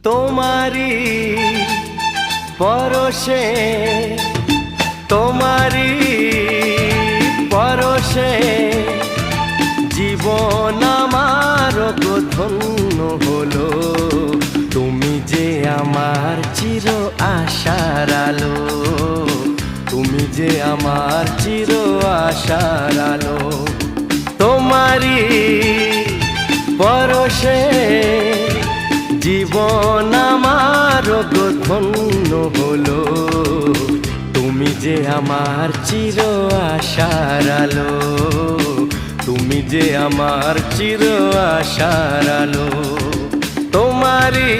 তোমারি পরশে তোমারি পরশে জীবন আমার ধন্য হলো। তুমি যে আমার চির আশার আলো, তুমি যে আমার চির আশার আলো। তোমারি পরশে জীবন আমার ধন্য হলো। তুমি যে আমার চির আশার আলো, তুমি যে আমার চির আশার আলো। তোমারি